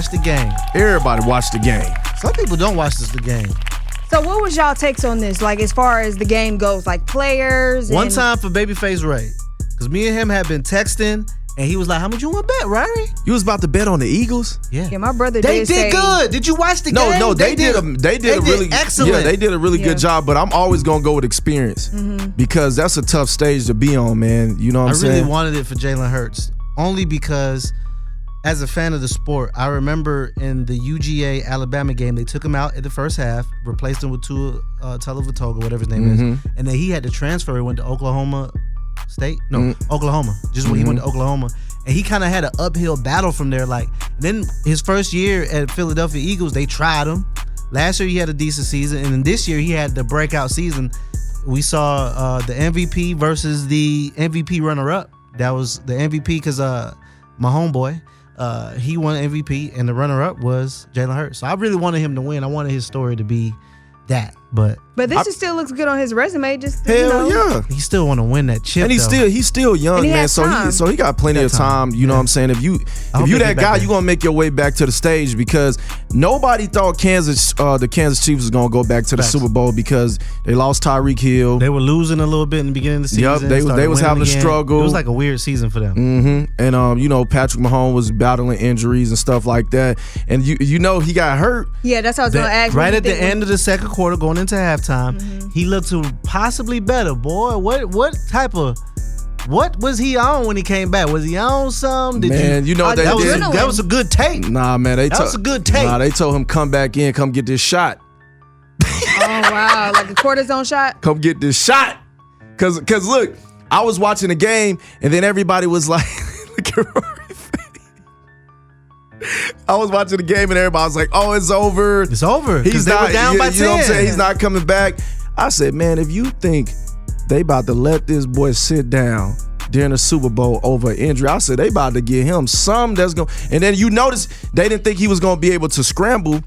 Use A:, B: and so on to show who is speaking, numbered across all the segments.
A: watched the game.
B: Everybody watched the game.
A: Some people don't watch the game.
C: So what was y'all takes on this? Like as far as the game goes, like players.
A: One time for Babyface Ray, because me and him had been texting, and he was like, "How much you want to bet, Rari?"
B: You was about to bet on the Eagles?
C: Yeah, my brother
A: They
C: did
A: did
C: say,
A: good. Did you watch the game?
B: No, they did a really
A: excellent.
B: Yeah, they did a really good job. But I'm always gonna go with experience because that's a tough stage to be on, man. You know what I'm saying?
A: I really wanted it for Jalen Hurts, only because, as a fan of the sport, I remember in the UGA Alabama game, they took him out in the first half, replaced him with Tua Tagovailoa, whatever his name is, and then he had to transfer. He went to Oklahoma State, Oklahoma. Just when he went to Oklahoma. And he kind of had an uphill battle from there. Like, then his first year at Philadelphia Eagles, they tried him. Last year he had a decent season, and then this year he had the breakout season. We saw the MVP versus the MVP runner-up. That was the MVP because my homeboy, he won MVP, and the runner-up was Jalen Hurts. So I really wanted him to win. I wanted his story to be that, but
C: this just still looks good on his resume. Just
B: yeah,
A: he still want to win that chip,
B: and he's still young, man. So he got plenty of time. You know what I'm saying? If you that guy, you gonna make your way back to the stage because nobody thought the Kansas Chiefs was gonna go back to the Super Bowl because they lost Tyreek Hill.
A: They were losing a little bit in the beginning of the season.
B: Yep, they was having a struggle.
A: It was like a weird season for them.
B: And Patrick Mahomes was battling injuries and stuff like that. And he got hurt.
C: Yeah, that's how I was gonna ask.
A: Right at the end of the second quarter, going into halftime, he looked possibly better. Boy, what was he on when he came back? Was he on some? That was a good take.
B: Nah, man,
A: that was a good take.
B: Nah, they told him come back in, come get this shot.
C: Oh wow, like a cortisone shot.
B: Come get this shot, cause look, I was watching the game and then everybody was like, look at Rory. I was watching the game and everybody was like, "Oh, it's over.
A: It's over."
B: He's
A: not, they were down by 10.
B: You know what I'm saying? He's not coming back. I said, man, if you think they about to let this boy sit down during the Super Bowl over an injury, I said they about to get him some that's going. And then you notice they didn't think he was going to be able to scramble.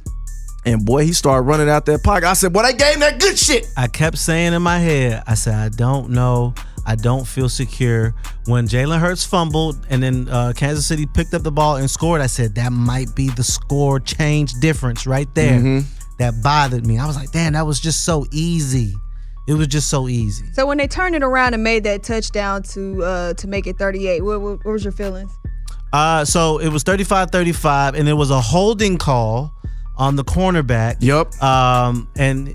B: And boy, he started running out that pocket. I said, "Boy, they gave him that good shit."
A: I kept saying in my head, I said, "I don't know. I don't feel secure." When Jalen Hurts fumbled and then Kansas City picked up the ball and scored, I said, that might be the score change difference right there. That bothered me. I was like, damn, that was just so easy. It was just so easy.
C: So when they turned it around and made that touchdown to make it 38, what was your feelings?
A: So it was 35-35, and there was a holding call on the cornerback.
B: Yep.
A: And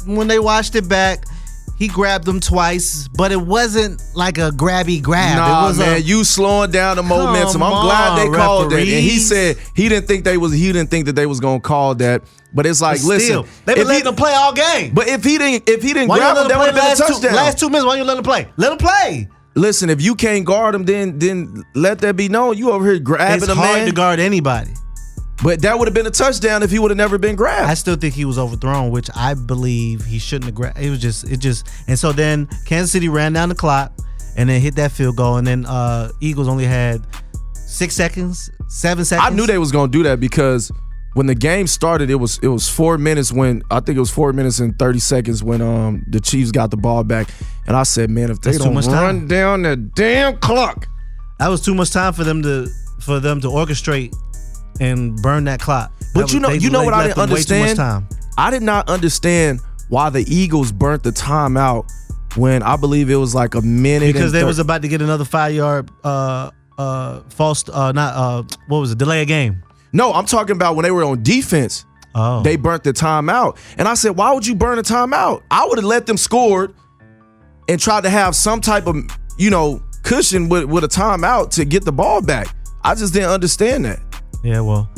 A: when they watched it back, he grabbed him twice, but it wasn't like a grabby grab.
B: Nah,
A: it was
B: man, you slowing down the momentum. I'm glad they called that. And he said he didn't think that they was gonna call that. But it's like, listen,
A: they've been letting him play all game.
B: But if he didn't grab him, that would have been a touchdown.
A: Last 2 minutes, why you let him play? Let him play.
B: Listen, if you can't guard him, then let that be known. You over here grabbing a man.
A: It's hard to guard anybody.
B: But that would have been a touchdown if he would have never been grabbed.
A: I still think he was overthrown, which I believe he shouldn't have grabbed. And so then Kansas City ran down the clock and then hit that field goal. And then Eagles only had 6 seconds, 7 seconds.
B: I knew they was going to do that because when the game started, it was 4 minutes when, I think it was 4 minutes and 30 seconds when the Chiefs got the ball back. And I said, man, if they don't run down that damn clock.
A: That was too much time for them to orchestrate and burn that clock.
B: But you know what I didn't understand? I did not understand why the Eagles burnt the timeout when I believe it was like a minute.
A: Because they was about to get another 5-yard delay a game.
B: No, I'm talking about when they were on defense.
A: Oh.
B: They burnt the timeout. And I said, why would you burn a timeout? I would have let them score and tried to have some type of, cushion with a timeout to get the ball back. I just didn't understand that.
A: Yeah, well,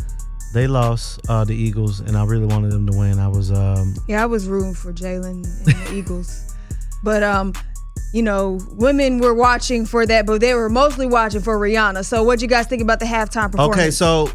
A: they lost the Eagles, and I really wanted them to win. I was
C: I was rooting for Jalen and the Eagles, but women were watching for that, but they were mostly watching for Rihanna. So, what do you guys think about the halftime performance?
A: Okay, so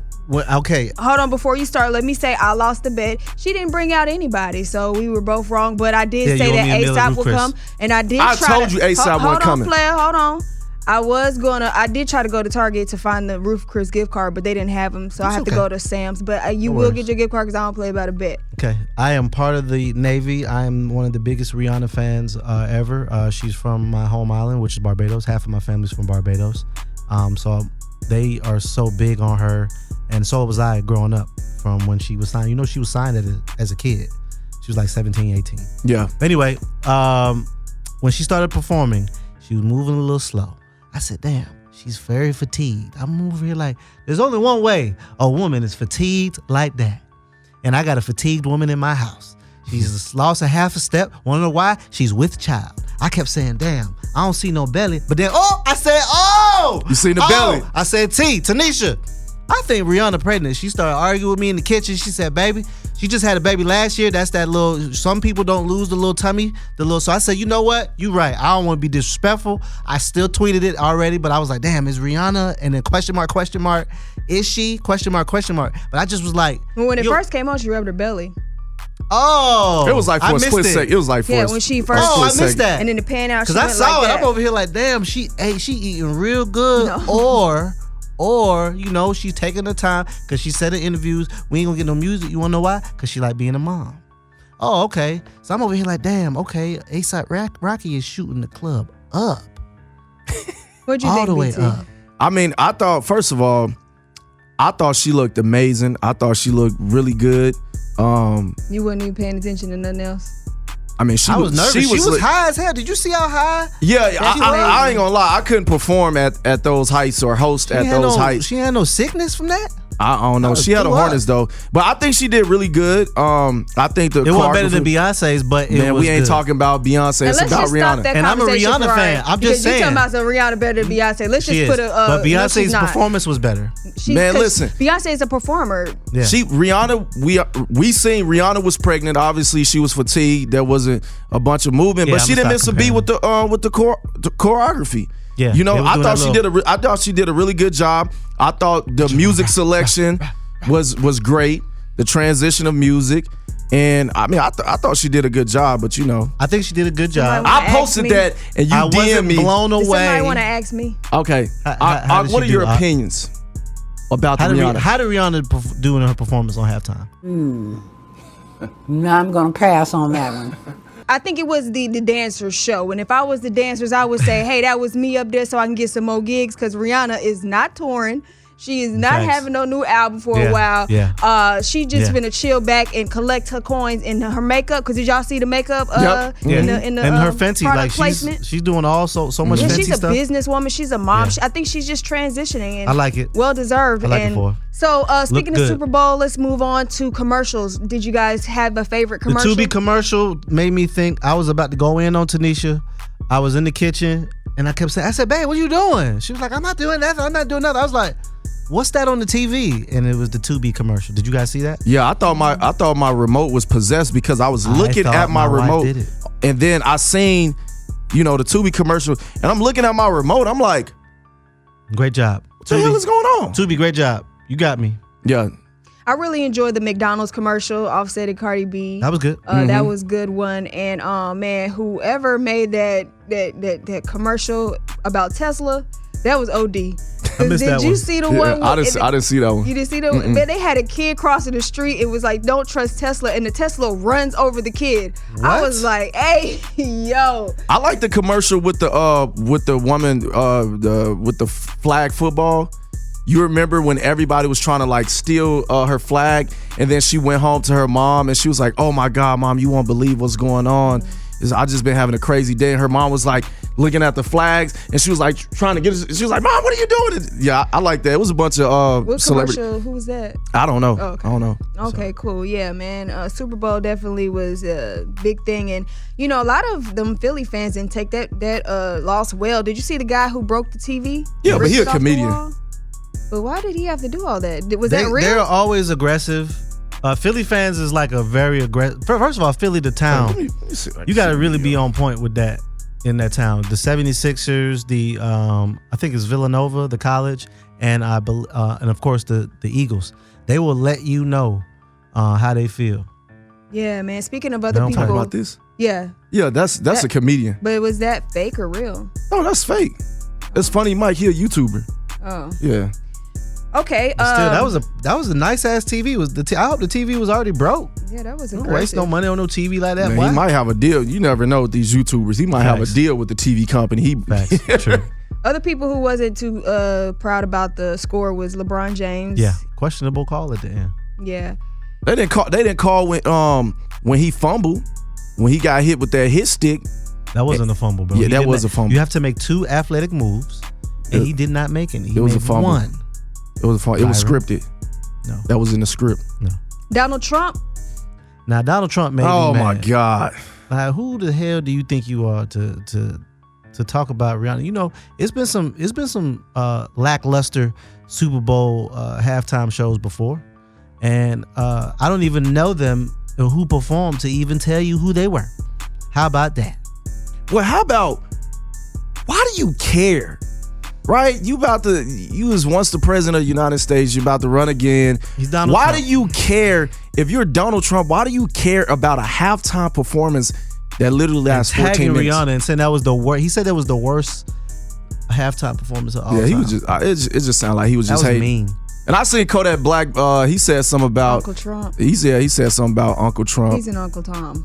A: hold on before you start. Let me say I lost the bet. She didn't bring out anybody, so we were both wrong. But I did say that ASAP would come, and I did.
B: I told you ASAP wasn't coming.
C: Hold on. I did try to go to Target to find the Roof Chris gift card, but they didn't have them, so I have to go to Sam's. But you will get your gift card because I don't play about a bet.
A: Okay. I am part of the Navy. I am one of the biggest Rihanna fans ever. She's from my home island, which is Barbados. Half of my family's from Barbados. So they are so big on her. and so was I growing up from when she was signed. You know, she was signed as a kid. She was like 17, 18.
B: Yeah.
A: Anyway, when she started performing, she was moving a little slow. I said, damn, she's very fatigued. I'm over here like, there's only one way a woman is fatigued like that. And I got a fatigued woman in my house. She's lost a half a step. Wanna know why? She's with child. I kept saying, damn, I don't see no belly. But then, I said,
B: You seen the belly.
A: I said, Tanisha, I think Rihanna pregnant. She started arguing with me in the kitchen. She said, baby, she just had a baby last year. That's that little, some people don't lose the little tummy. So I said, you know what? You right. I don't want to be disrespectful. I still tweeted it already, but I was like, damn, is Rihanna? And then question mark, is she? Question mark. But I just was like.
C: When it first came on, she rubbed her belly.
A: Oh.
B: It was like for a split second. It was like for
C: when she first.
A: Oh, I missed that.
C: And then the pan out.
A: Because I saw it. I'm over here like, damn, she eating real good. No. Or, you know, she's taking her time because she said in interviews, we ain't gonna get no music. You wanna know why? Because she like being a mom. Oh, okay. So I'm over here like, damn, okay, ASAP Rocky is shooting the club up.
C: What'd you
A: all
C: think,
A: the way
C: BT?
A: up.
B: I mean, I thought, first of all, I thought she looked amazing. I thought she looked really good.
C: You wasn't even paying attention to nothing else.
B: I mean,
A: I was nervous. She was high as hell. Did you see how high?
B: Yeah, I ain't gonna lie. I couldn't perform at those heights or host at those heights.
A: She had no sickness from that?
B: I don't know. She had a harness though, but I think she did really good. I think it
A: wasn't better than Beyonce's, but
B: we ain't talking about Beyonce. It's about Rihanna.
A: And I'm a Rihanna fan. I'm just saying.
C: You talking about some Rihanna better than Beyonce? Let's just put a.
A: But Beyonce's performance was better.
B: Man, listen.
C: Beyonce is a performer.
B: Yeah. We seen Rihanna was pregnant. Obviously, she was fatigued. There wasn't a bunch of movement, but she didn't miss a beat with the choreography.
A: Yeah,
B: you know, I thought she did a really good job. I thought the music selection was great. The transition of music, and I mean, I thought she did a good job. But you know,
A: I think she did a good job.
B: I posted that, and you DM me.
A: Blown away.
C: Somebody want to ask me?
B: Okay, what are your opinions about Rihanna?
A: How did Rihanna do in her performance on halftime?
D: No, I'm gonna pass on that one.
C: I think it was the dancers show. And if I was the dancers, I would say, hey, that was me up there so I can get some more gigs because Rihanna is not touring. She is not having no new album for a while.
A: Yeah.
C: She just finna chill back and collect her coins in her makeup. Cause did y'all see the makeup in the
A: and her Fenty, like
C: placement?
A: she's doing so much Fenty
C: she's a
A: stuff.
C: businesswoman. She's a mom. I think she's just transitioning. And
A: I like it.
C: Well deserved.
A: I like it for her.
C: So speaking of Super Bowl, let's move on to commercials. Did you guys have a favorite commercial?
A: The Tubi commercial made me think I was about to go in on Tanisha. I was in the kitchen and I kept saying, I said, babe, what are you doing? She was like, I'm not doing that. I'm not doing nothing. I was like, what's that on the TV? And it was the Tubi commercial. Did you guys see that?
B: Yeah, I thought my remote was possessed because I was looking at my remote, and then I seen, the Tubi commercial, and I'm looking at my remote. I'm like,
A: great job.
B: What the hell is going on?
A: Tubi, great job. You got me.
B: Yeah.
C: I really enjoyed the McDonald's commercial, Offset and Cardi B.
A: That was good.
C: That was a good one. And man, whoever made that commercial about Tesla, that was OD.
A: I missed that one.
C: Did you see the one?
B: I didn't see that one.
C: You didn't see that one? Man, they had a kid crossing the street. It was like, don't trust Tesla. And the Tesla runs over the kid.
A: What?
C: I was like, hey, yo.
B: I like the commercial with the woman with the flag football. You remember when everybody was trying to like steal her flag, and then she went home to her mom and she was like, oh my God, Mom, you won't believe what's going on. I just been having a crazy day. And her mom was like looking at the flags and she was like trying to get it. She was like, Mom, what are you doing? Yeah, I like that. It was a bunch of
C: what commercial? Who was that?
B: I don't know.
C: Oh, okay.
B: I don't know.
C: Okay, cool. Yeah, man. Super Bowl definitely was a big thing. And, a lot of them Philly fans didn't take that loss well. Did you see the guy who broke the TV?
B: Yeah, but he a comedian.
C: But why did he have to do all that? Was that real?
A: They're always aggressive. Philly fans is like a very aggressive. First of all, Philly, the town, you got to really be on point with that in that town. The 76ers, I think it's Villanova, the college, and of course the Eagles. They will let you know how they feel.
C: Yeah, man. Speaking of other people,
B: talk about this.
C: Yeah.
B: Yeah, that's a comedian.
C: But was that fake or real?
B: No, that's fake. It's funny, Mike. He a YouTuber.
C: Oh.
B: Yeah.
C: Okay.
A: Still, that was a nice ass TV. I hope the TV was already broke.
C: Yeah, that was
A: Don't
C: aggressive.
A: waste no money on no TV like that.
B: Man, he might have a deal. You never know with these YouTubers. He might have a deal with the TV company.
A: Facts. True.
C: Other people who wasn't too proud about the score was LeBron James.
A: Yeah, questionable call at the end.
C: Yeah.
B: They didn't call when he fumbled, when he got hit with that hit stick.
A: That wasn't a fumble, bro.
B: Yeah, that was a fumble.
A: You have to make 2 athletic moves, and he did not make any. He
B: was
A: made
B: a fumble.
A: 1.
B: It was a fumble. It was scripted.
A: No.
B: That was in the script.
A: No.
C: Donald Trump.
A: Now Donald Trump made me
B: Oh
A: mad.
B: my God.
A: Like, who the hell do you think you are to talk about Rihanna? You know, it's been some lackluster Super Bowl halftime shows before, and I don't even know them or who performed to even tell you who they were. How about that?
B: Well, how about, why do you care? Right? You was once the president of the United States. You're about to run again.
A: He's Donald
B: Why
A: Trump.
B: do you care? If you're Donald Trump, why do you care about a halftime performance that literally lasts 14
A: tagging
B: minutes?
A: Rihanna and saying that was the worst. He said that was the worst halftime performance of all time.
B: Yeah, he was just. It just sounded like he was
A: that
B: just
A: was
B: hating.
A: mean.
B: And I seen Kodak Black. He said something about
C: Uncle Trump.
B: He said something about Uncle Trump.
C: He's an Uncle Tom.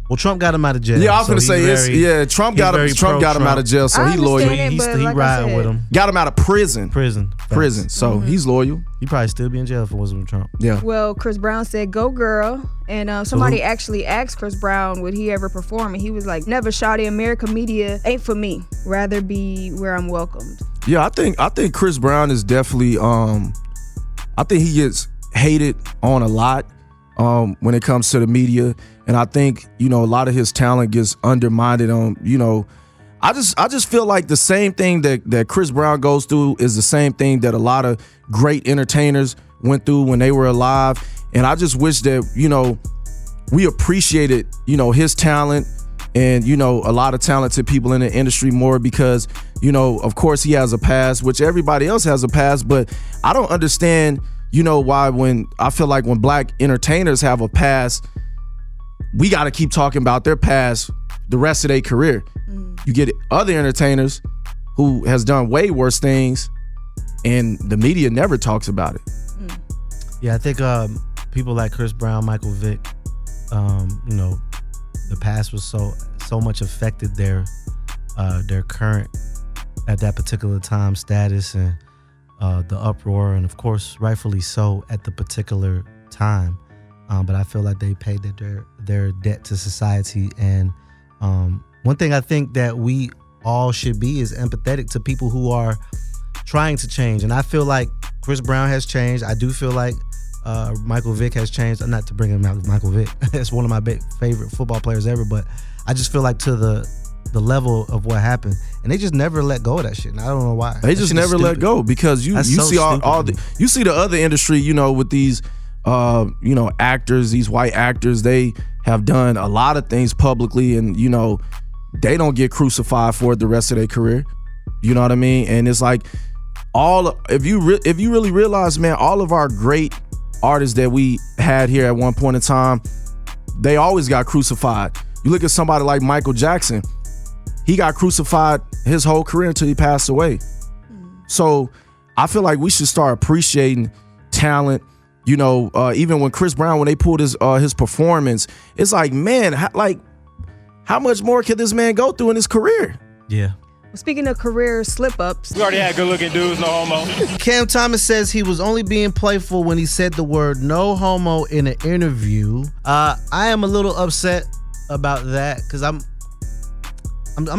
A: Well, Trump got him out of jail.
B: Yeah, I was gonna
A: so
B: say
A: he's very-
B: Trump
A: he's
B: got him.
A: very
B: Trump got him out of jail, so
C: I
B: he loyal.
C: understand it, but
A: He
C: like I
A: riding
C: said,
A: with him.
B: Got him out of prison.
A: Prison.
B: So he's loyal.
A: He probably still be in jail if it wasn't for Trump.
B: Yeah.
C: Well, Chris Brown said, "Go girl," and somebody actually asked Chris Brown would he ever perform, and he was like, "Never, shawty. America media ain't for me. Rather be where I'm welcomed."
B: Yeah, I think Chris Brown is definitely. I think he gets hated on a lot when it comes to the media, and I think a lot of his talent gets undermined on. I just feel like the same thing that Chris Brown goes through is the same thing that a lot of great entertainers went through when they were alive, and I just wish that we appreciated his talent and a lot of talented people in the industry more, because of course he has a past, which everybody else has a past, but I don't understand why when I feel like when black entertainers have a past, we got to keep talking about their past the rest of their career. You get other entertainers who has done way worse things and the media never talks about it.
A: Yeah, I think people like Chris Brown, Michael Vick, the past was so much affected their current at that particular time status and the uproar, and of course rightfully so at the particular time. But I feel like they paid their debt to society, and one thing I think that we all should be is empathetic to people who are trying to change. And I feel like Chris Brown has changed. I do feel like Michael Vick has changed. Not to bring him out, Michael Vick. It's one of my favorite football players ever. But I just feel like to the level of what happened, and they just never let go of that shit. And I don't know why.
B: They just never let go, because you see you see the other industry, with these actors, these white actors, they have done a lot of things publicly, and they don't get crucified for it the rest of their career. You know what I mean? And it's like if you really realize, man, all of our great artists that we had here at one point in time, they always got crucified. You look at somebody like Michael Jackson, he got crucified his whole career until he passed away. So I feel like we should start appreciating talent. Even when Chris Brown, when they pulled his performance, it's like, man, how much more could this man go through in his career?
A: Yeah.
C: Speaking of career slip-ups,
E: We already had good-looking dudes, no homo.
A: Cam Thomas says he was only being playful when he said the word "no homo" in an interview. I am a little upset about that, because I'm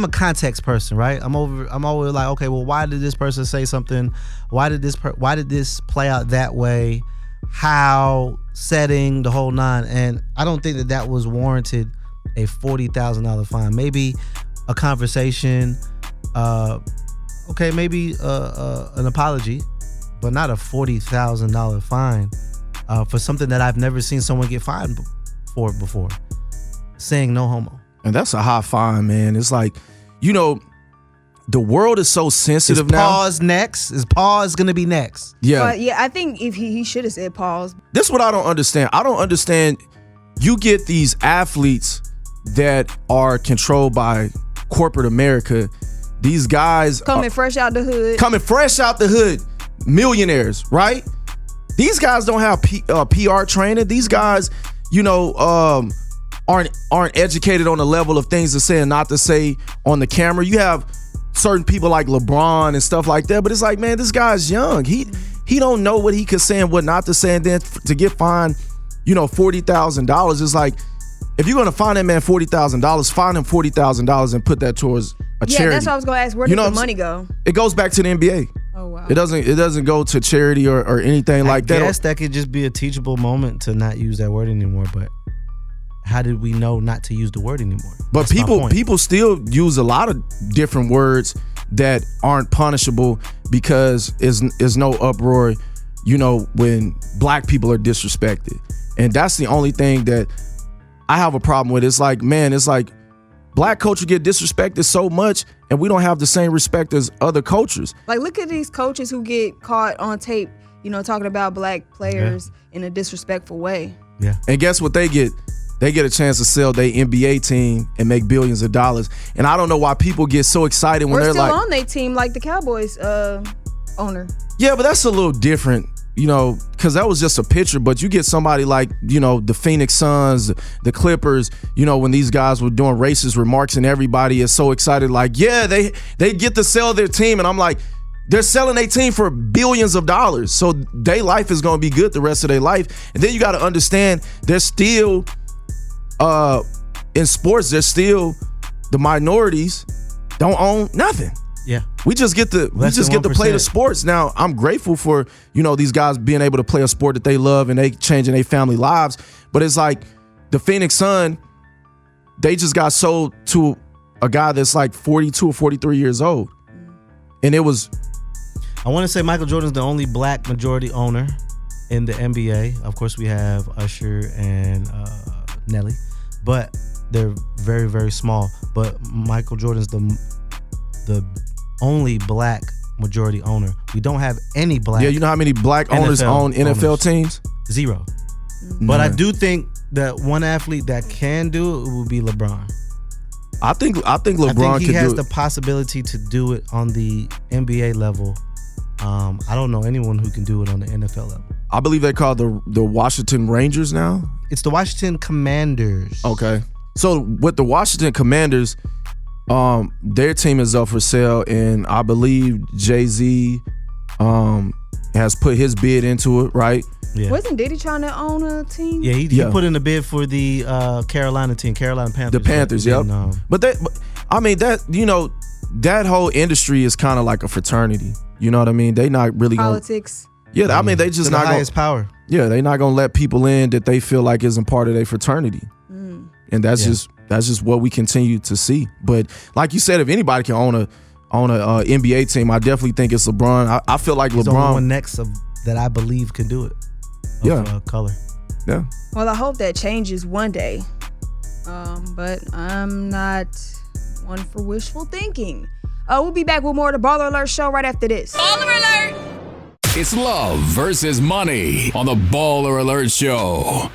A: a context person, right? I'm always like, okay, well, why did this person say something? Why did this play out that way? How, setting, the whole nine. And I don't think that was warranted a $40,000 fine. Maybe a conversation, maybe an apology, but not a $40,000 fine for something that I've never seen someone get fined for before. Saying no homo.
B: And that's a high fine, man. It's like, the world is so sensitive
A: Is
B: now.
A: pause next? Is pause gonna be next?
B: Yeah.
C: but yeah, I think if he should have said pause.
B: This is what I don't understand. I don't understand. You get these athletes that are controlled by corporate America. These guys
C: Coming fresh out the hood.
B: Millionaires, right? These guys don't have PR training. These guys, aren't educated on the level of things to say and not to say on the camera. You have certain people like LeBron and stuff like that. But it's like, man, this guy's young. He don't know what he could say and what not to say. And then to get fined, $40,000 is like, if you're going to fine that man $40,000, fine him $40,000 and put that towards a charity.
C: Yeah, that's what I was going to ask. Where does the money go?
B: It goes back to the NBA.
C: Oh, wow.
B: It doesn't go to charity or anything like that.
A: I guess that could just be a teachable moment to not use that word anymore. But how did we know not to use the word anymore?
B: But people still use a lot of different words that aren't punishable because is no uproar, when black people are disrespected. And that's the only thing that I have a problem with. It's like, man, black culture get disrespected so much and we don't have the same respect as other cultures.
C: Like, look at these coaches who get caught on tape, talking about black players in a disrespectful way.
A: Yeah.
B: And guess what they get? They get a chance to sell their NBA team and make billions of dollars. And I don't know why people get so excited when they're like...
C: We're still on their team like the Cowboys owner.
B: Yeah, but that's a little different, because that was just a picture. But you get somebody like, the Phoenix Suns, the Clippers, when these guys were doing racist remarks and everybody is so excited, like, yeah, they get to sell their team. And I'm like, they're selling their team for billions of dollars. So their life is going to be good the rest of their life. And then you got to understand there's still... in sports, there's still the minorities don't own nothing.
A: Yeah,
B: we just get to play the sports. Now, I'm grateful for these guys being able to play a sport that they love and they changing their family lives. But it's like the Phoenix Sun, they just got sold to a guy that's like 42 or 43 years old, and it was.
A: I want to say Michael Jordan's the only black majority owner in the NBA. Of course, we have Usher and Nelly, but they're very, very small. But Michael Jordan's the only black majority owner. We don't have any black.
B: Yeah, you know how many black owners own NFL teams?
A: 0. But I do think that one athlete that can do it would be LeBron.
B: I think LeBron
A: can do it. I think he has
B: the
A: possibility to do it on the NBA level. I don't know anyone who can do it on the NFL level.
B: I believe they call the Washington Rangers now.
A: It's the Washington Commanders.
B: Okay. So with the Washington Commanders, their team is up for sale, and I believe Jay-Z has put his bid into it, right?
C: Yeah. Wasn't Diddy trying to own a team?
A: Yeah, he put in a bid for the Carolina team, Carolina Panthers.
B: The Panthers, yep. But that whole industry is kind of like a fraternity. You know what I mean? They not really
C: politics.
B: Yeah, I mean they just
A: the
B: not
A: highest power.
B: Yeah, they not gonna let people in that they feel like isn't part of their fraternity, and that's just what we continue to see. But like you said, if anybody can own a NBA team, I definitely think it's LeBron. I feel like
A: He's
B: LeBron.
A: The only one next that I believe can do it. Color.
B: Yeah.
C: Well, I hope that changes one day, but I'm not one for wishful thinking. We'll be back with more of the Baller Alert show right after this.
F: Baller Alert! It's love versus money on the Baller Alert show.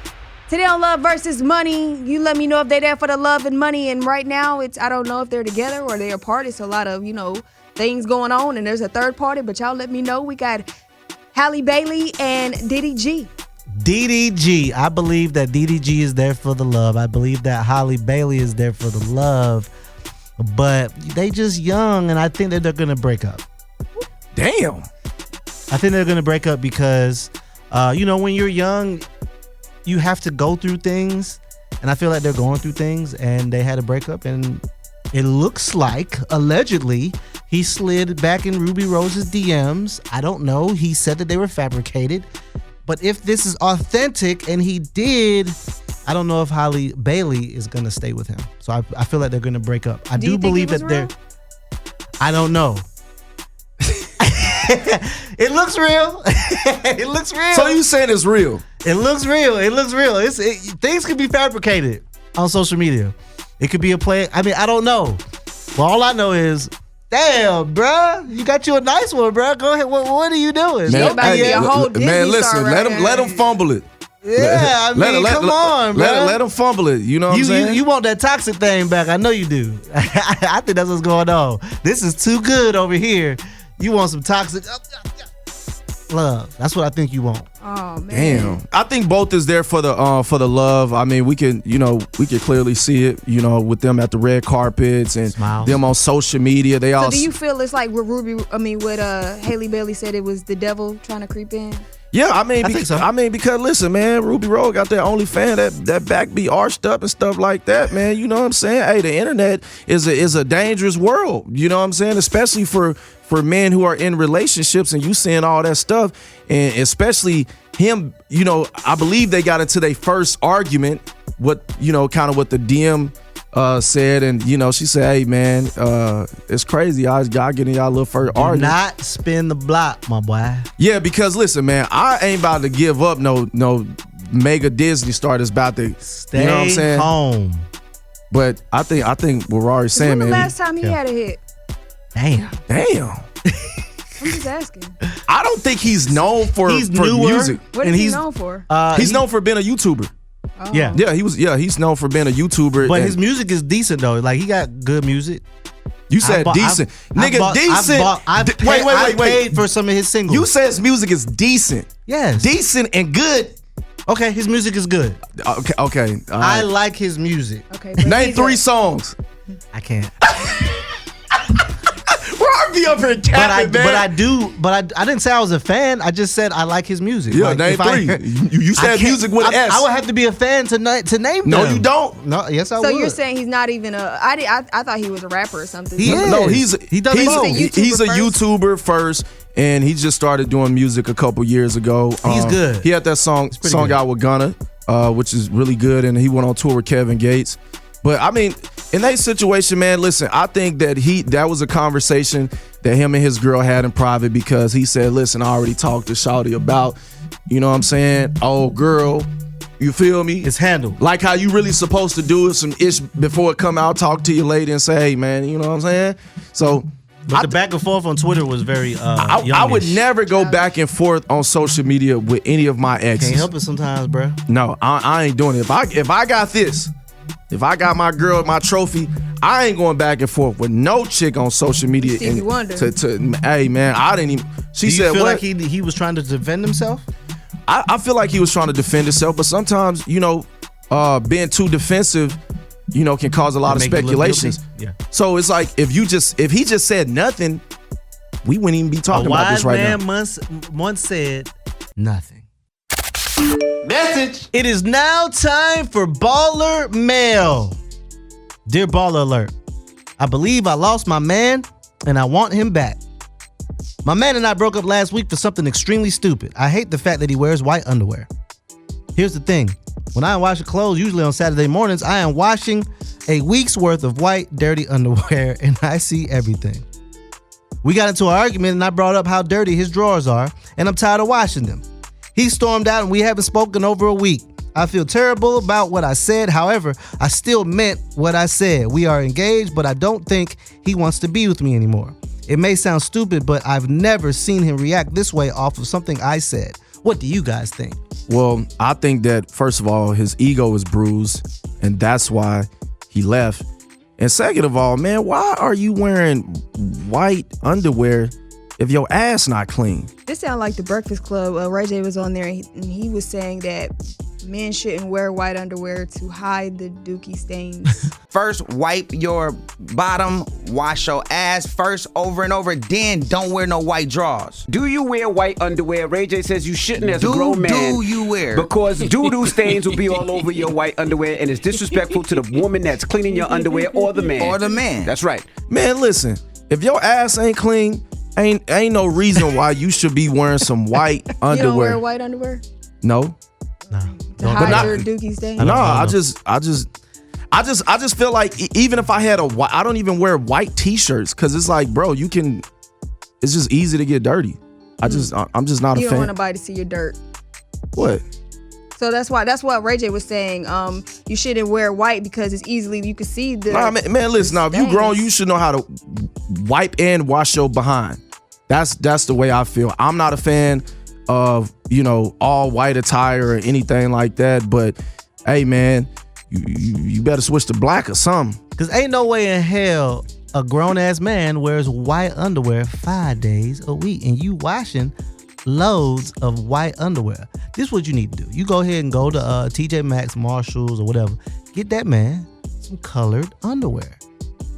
C: Today on Love versus Money, you let me know if they're there for the love and money. And right now, I don't know if they're together or they're apart. It's a lot of, things going on. And there's a third party, but y'all let me know. We got Halle Bailey and DDG.
A: DDG. I believe that DDG is there for the love. I believe that Halle Bailey is there for the love. But they just young, and I think that they're going to break up.
B: Damn.
A: I think they're going to break up because, when you're young, you have to go through things. And I feel like they're going through things, and they had a breakup. And it looks like, allegedly, he slid back in Rubi Rose's DMs. I don't know. He said that they were fabricated. But if this is authentic, and he did, I don't know if Halle Bailey is going to stay with him. So I feel like they're going to break up. I do believe that they're... I don't know. It looks real. It looks real.
B: So you saying it's real?
A: It looks real. It looks real. Things can be fabricated on social media. It could be a play. I mean, I don't know. But all I know is, damn, bruh, you got you a nice one, bruh. Go ahead. What are you doing?
B: Man, listen. Let him fumble it.
A: Yeah, come on, bro.
B: Let him fumble it. You know what I'm saying?
A: You want that toxic thing back. I know you do. I think that's what's going on. This is too good over here. You want some toxic. love. That's what I think you want.
C: Oh man.
B: Damn. I think both is there for the love. I mean, we can clearly see it, with them at the red carpets and
A: Smiles.
B: them on social media. They all.
C: So do you feel it's like what Halle Bailey said, it was the devil trying to creep in?
B: Yeah, I
A: think so.
B: Because listen, man, Rubi Rose got that OnlyFans, that back be arched up and stuff like that, man. You know what I'm saying? Hey, the internet is a dangerous world. You know what I'm saying? Especially for men who are in relationships and you seeing all that stuff, and especially him. I believe they got into their first argument. Kind of what the DM said, and she said, "Hey, man, it's crazy. Y'all getting y'all little first argument.
A: Not spin the block, my boy."
B: Yeah, because listen, man, I ain't about to give up no mega Disney star that's about to
A: Stay
B: you know what I'm saying?
A: home.
B: But I think what Rory's saying,
C: When the
B: man.
C: last time he had a hit?
A: Damn.
C: I'm just asking.
B: I don't think he's known for
A: newer.
B: music.
C: What
A: And
C: is he
A: he's-
C: known for?
B: He's known for being a YouTuber.
C: Oh.
A: Yeah.
B: He's known for being a YouTuber.
A: But
B: and
A: his music is decent though. Like he got good music.
B: you said decent. Nigga, decent.
A: I
B: Wait.
A: paid for some of his singles.
B: You said his music is decent.
A: yes.
B: Decent and good.
A: Okay, his music is good.
B: Okay. All
A: I
B: right.
A: like his music.
C: Okay. but
B: Name
C: he's
B: 3 songs.
A: I can't.
B: Rory be up here capping, man.
A: I didn't say I was a fan. I just said I like his music.
B: Yeah,
A: Like,
B: name
A: if
B: 3. You said music with an S.
A: I would have to be a fan to name
B: No,
A: them.
B: you don't.
A: No, yes I
C: So
A: would.
C: you're saying he's not even I thought he was a rapper or something.
A: He is.
B: No,
A: He does both.
B: he's a YouTuber first, and he just started doing music a couple years ago.
A: He's good.
B: He had that song
A: good.
B: out with Gunna, which is really good, and he went on tour with Kevin Gates. But I mean, in that situation, man, listen, I think that was a conversation that him and his girl had in private, because he said, listen, I already talked to Shawty about, you know what I'm saying? Oh, girl, you feel me?
A: It's handled.
B: Like how you really supposed to do it, some ish before it come out, talk to your lady and say, hey, man, you know what I'm saying? So
A: But the back and forth on Twitter was very
B: I would
A: youngish.
B: never go back and forth on social media with any of my exes.
A: Can't help it sometimes, bro.
B: No, I ain't doing it. If I got this, if I got my girl, my trophy, I ain't going back and forth with no chick on social media.
C: Stevie Wonder.
B: Hey, man, I didn't even. She
A: Do you
B: said,
A: feel
B: what?
A: like he was trying to defend himself?
B: I feel like he was trying to defend himself, but sometimes, being too defensive, can cause a lot of
A: Make you look
B: speculations.
A: guilty. Yeah.
B: So it's like if he just said nothing, we wouldn't even be talking about this right now.
A: A wise man once said nothing. Message. It is now time for Baller Mail. Dear Baller Alert, I believe I lost my man and I want him back. My man and I broke up last week for something extremely stupid. I hate the fact that he wears white underwear. Here's the thing. When I am washing clothes, usually on Saturday mornings, I am washing a week's worth of white, dirty underwear, and I see everything. We got into an argument and I brought up how dirty his drawers are, and I'm tired of washing them. He stormed out and we haven't spoken over a week. I feel terrible about what I said. However, I still meant what I said. We are engaged, but I don't think he wants to be with me anymore. It may sound stupid, but I've never seen him react this way off of something I said. What do you guys think?
B: Well, I think that, first of all, his ego is bruised, and that's why he left. And second of all, man, why are you wearing white underwear if your ass not clean?
C: This sounds like the Breakfast Club. Ray J was on there and he was saying that men shouldn't wear white underwear to hide the dookie stains.
G: First, wipe your bottom, wash your ass first over and over, then don't wear no white drawers.
H: Do you wear white underwear? Ray J says you shouldn't as a grown man.
G: Do you wear?
H: Because doo-doo stains will be all over your white underwear, and it's disrespectful to the woman that's cleaning your underwear or the man.
G: Or the man.
H: That's right.
B: Man, listen, if your ass ain't clean, ain't no reason why you should be wearing some white underwear.
C: You don't wear white underwear?
B: No.
C: To hide your dookie stains?
B: No, I just feel like even if I had I don't even wear white t-shirts, because it's like, bro, it's just easy to get dirty. I'm just not a fan.
C: You don't want nobody to see your dirt.
B: What?
C: So that's what Ray J was saying. You shouldn't wear white because it's easily, you can see the
B: man, listen, now if you grown, you should know how to wipe and wash your behind. That's the way I feel. I'm not a fan of, all white attire or anything like that, but hey, man, you better switch to black or something.
A: Because ain't no way in hell a grown-ass man wears white underwear 5 days a week, and you washing loads of white underwear. This is what you need to do. You go ahead and go to TJ Maxx, Marshalls, or whatever. Get that man some colored underwear.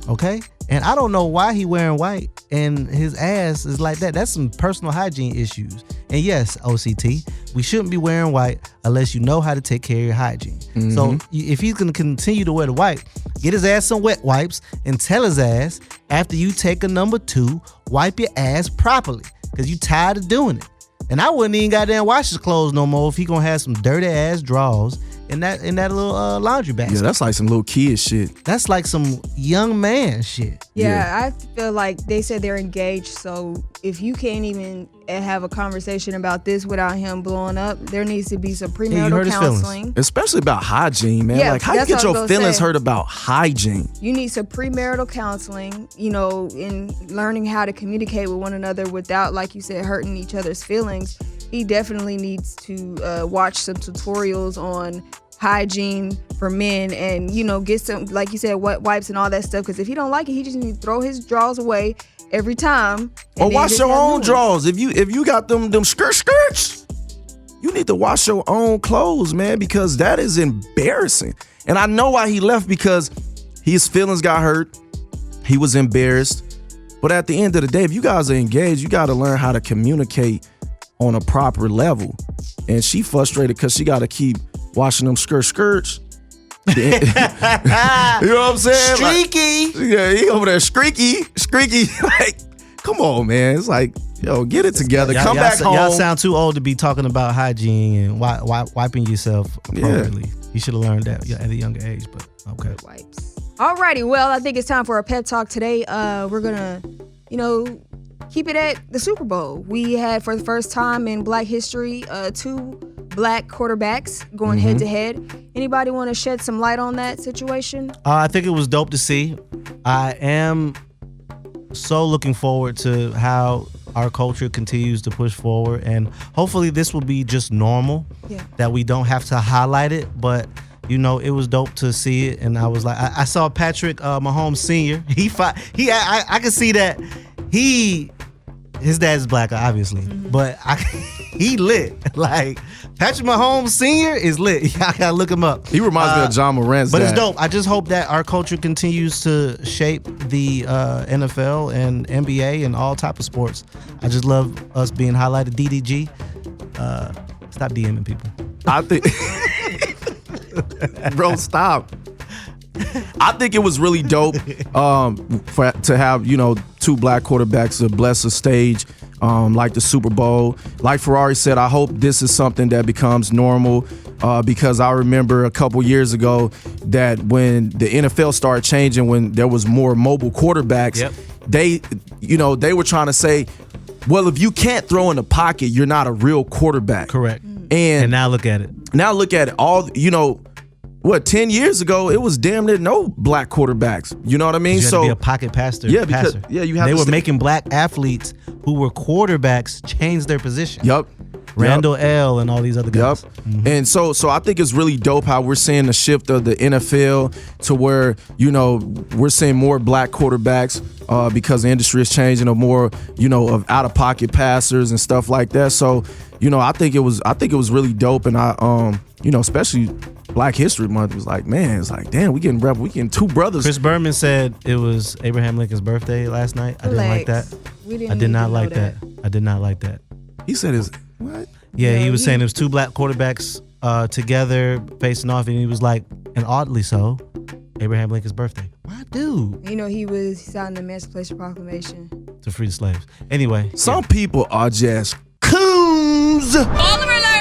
A: Okay? And I don't know why he wearing white and his ass is like that. That's some personal hygiene issues. And yes, OCT, we shouldn't be wearing white unless you know how to take care of your hygiene. So if he's going to continue to wear the white, get his ass some wet wipes and tell his ass after you take a number 2, wipe your ass properly because you tired of doing it. And I wouldn't even goddamn wash his clothes no more if he going to have some dirty ass drawers in that little laundry basket.
B: Yeah, that's like some little kid shit.
A: That's like some young man shit.
C: Yeah, I feel like they said they're engaged, so if you can't even have a conversation about this without him blowing up, there needs to be some premarital counseling.
B: Especially about hygiene, man.
C: Yeah,
B: like, how you get your feelings hurt about hygiene?
C: You need some premarital counseling, in learning how to communicate with one another without, like you said, hurting each other's feelings. He definitely needs to watch some tutorials on hygiene for men and, get some, like you said, wet wipes and all that stuff. Because if he don't like it, he just needs to throw his drawers away every time.
B: Or wash your own drawers. If you got them skirts, you need to wash your own clothes, man, because that is embarrassing. And I know why he left, because his feelings got hurt. He was embarrassed. But at the end of the day, if you guys are engaged, you got to learn how to communicate on a proper level. And she frustrated because she got to keep washing them skirts. You know what I'm saying?
A: Streaky.
B: He over there streaky. Like, come on, man. It's like, yo, get it together. Come back home.
A: Y'all sound too old to be talking about hygiene and wiping yourself appropriately. You should have learned that at a younger age, but okay.
C: Wipes. Alrighty, well, I think it's time for a pep talk today. We're gonna, keep it at the Super Bowl. We had, for the first time in Black history, 2 Black quarterbacks going head to head. Anybody want to shed some light on that situation?
A: I think it was dope to see. I am so looking forward to how our culture continues to push forward, and hopefully this will be just normal. That we don't have to highlight it, but it was dope to see it. And I was like, I saw Patrick Mahomes Sr. I could see that his dad's black, obviously, but he lit. Like, Patrick Mahomes Sr. is lit. Y'all gotta look him up.
B: He reminds me of John Morant's dad.
A: But it's dope. I just hope that our culture continues to shape the NFL and NBA and all type of sports. I just love us being highlighted. DDG, stop DMing people.
B: I think, bro, stop. I think it was really dope to have 2 Black quarterbacks to bless a stage like the Super Bowl. Like Ferrari said, I hope this is something that becomes normal, because I remember a couple years ago that when the NFL started changing, when there was more mobile quarterbacks, they were trying to say, well, if you can't throw in the pocket, you're not a real quarterback.
A: Correct. And now look at it. All 10 years ago, it was damn near no Black quarterbacks. You know what I mean? You had to be a pocket passer.
B: Yeah, because you have.
A: They were making Black athletes who were quarterbacks change their position.
B: Yep.
A: Randall L. and all these other guys.
B: Yep. Mm-hmm. And so I think it's really dope how we're seeing the shift of the NFL to where we're seeing more Black quarterbacks because the industry is changing, or more of out of pocket passers and stuff like that. So I think it was really dope, and I especially Black History Month was like, man, it's like, damn, we getting 2 brothers.
A: Chris Berman said it was Abraham Lincoln's birthday last night. I didn't like that. I did not like that. I did not like that.
B: He said it's what?
A: Yeah, he was saying it was 2 Black quarterbacks together facing off, and he was like, and oddly so, Abraham Lincoln's birthday. Why, dude?
C: He was signing the Emancipation Proclamation
A: to free the slaves. Anyway,
B: some people are just coons.
C: BallerAlert!